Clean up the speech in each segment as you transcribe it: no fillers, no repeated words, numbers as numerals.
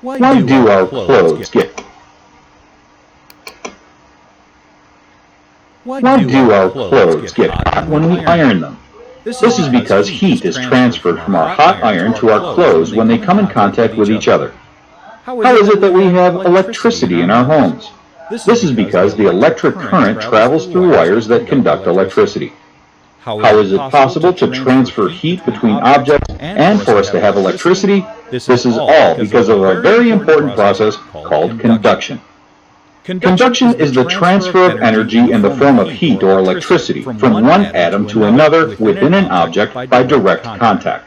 Why do our clothes get hot when we iron them? This is because heat is transferred from our hot iron to our clothes when they come in contact with each other. How is it that we have electricity in our homes? This is because the electric current travels through wires that conduct electricity. How is it possible to transfer heat between objects and for us to have electricity? This is all because of a very important process called conduction. Conduction is the transfer of energy in the form of heat or electricity from one atom to another within an object by direct contact.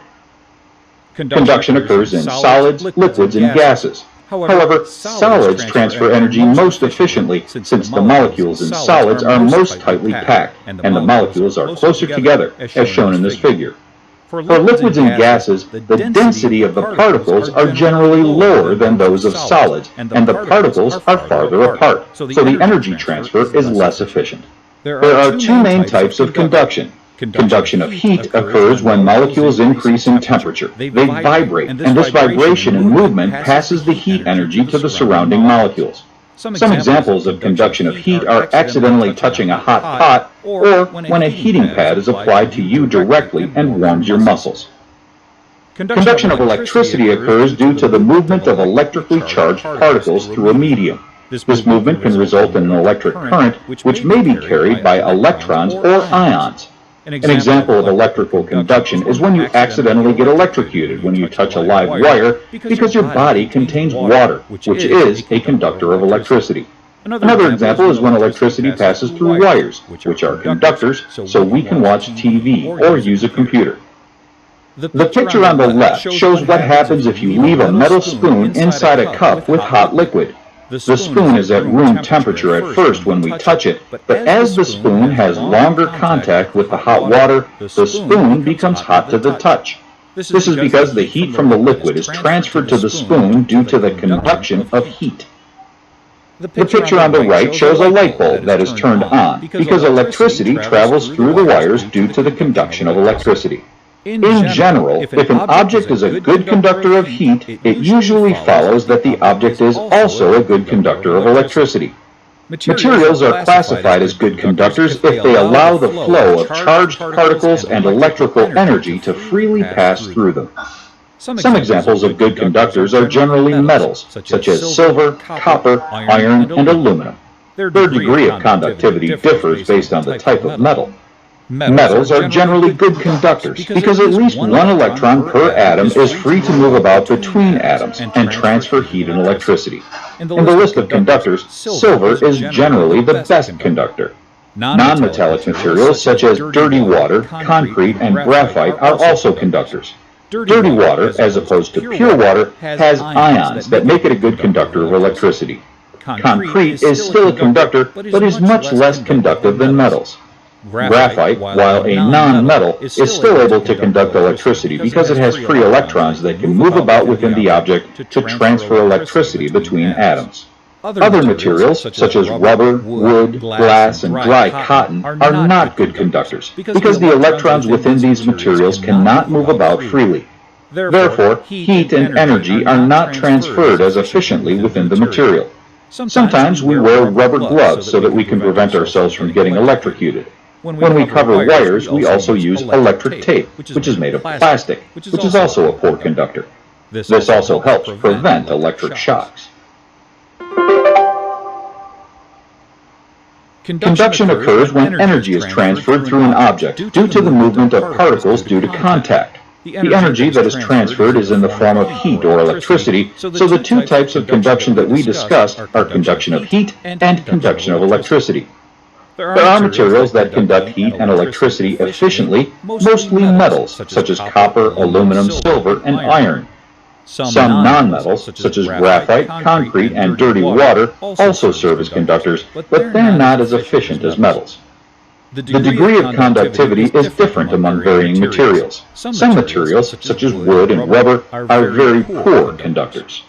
Conduction occurs in solids, liquids, and gases. However, solids transfer energy most efficiently since the molecules in solids are most tightly packed and the molecules are closer together, as shown in this figure. For liquids and gases, the density of the particles are generally lower than those of solids, and the particles are farther apart, so the energy transfer is less efficient. There are two main types of conduction. Conduction of heat occurs when molecules increase in temperature. They vibrate, and this vibration and movement passes the heat energy to the surrounding molecules. Some examples of conduction of heat are accidentally touching a hot pot, or when a heating pad is applied to you directly and warms your muscles. Conduction of electricity occurs due to the movement of electrically charged particles through a medium. This movement can result in an electric current, which may be carried by electrons or ions. An example of electrical conduction is when you accidentally get electrocuted when you touch a live wire because your body contains water, which is a conductor of electricity. Another example is when electricity passes through wires, which are conductors, so we can watch TV or use a computer. The picture on the left shows what happens if you leave a metal spoon inside a cup with hot liquid. The spoon is at room temperature at first when we touch it, but as the spoon has longer contact with the hot water, the spoon becomes hot to the touch. This is because the heat from the liquid is transferred to the spoon due to the conduction of heat. The picture on the right shows a light bulb that is turned on because electricity travels through the wires due to the conduction of electricity. In general, if an object is a good conductor of heat, it usually follows that the object is also a good conductor of electricity. Materials are classified as good conductors if they allow the flow of charged particles and electrical energy to freely pass through them. Some examples of good conductors are generally metals, such as silver, copper, iron, and aluminum. Their degree of conductivity differs based on the type of metal. Metals are generally good conductors because at least one electron per atom is free to move about between atoms and transfer heat and electricity. In the list of conductors, silver is generally the best conductor. Non-metallic materials such as dirty water, concrete, and graphite are also conductors. Dirty water, as opposed to pure water, has ions that make it a good conductor of electricity. Concrete is still a conductor, but is much less conductive than metals. Graphite, while a non-metal, is still able to conduct electricity because it has free electrons that can move about within the object to transfer electricity between atoms. Other materials, such as rubber, wood, glass, and dry cotton, are not good conductors because the electrons within these materials cannot move about freely. Therefore, heat and energy are not transferred as efficiently within the material. Sometimes we wear rubber gloves so that we can prevent ourselves from getting electrocuted. When we cover wires, we also use electric tape, which is made of plastic, which is also a poor conductor. This also helps prevent electric shocks. Conduction occurs when energy is transferred through an object due to the movement of particles due to contact. The energy that is transferred is in the form of heat or electricity, so the two types of conduction that we discussed are conduction of heat and conduction of electricity. There are materials that conduct heat and electricity efficiently, mostly metals, such as copper, aluminum, silver, and iron. Some nonmetals, such as graphite, concrete, and dirty water, also serve as conductors, but they're not as efficient as metals. The degree of conductivity is different among varying materials. Some materials, such as wood and rubber, are very poor conductors.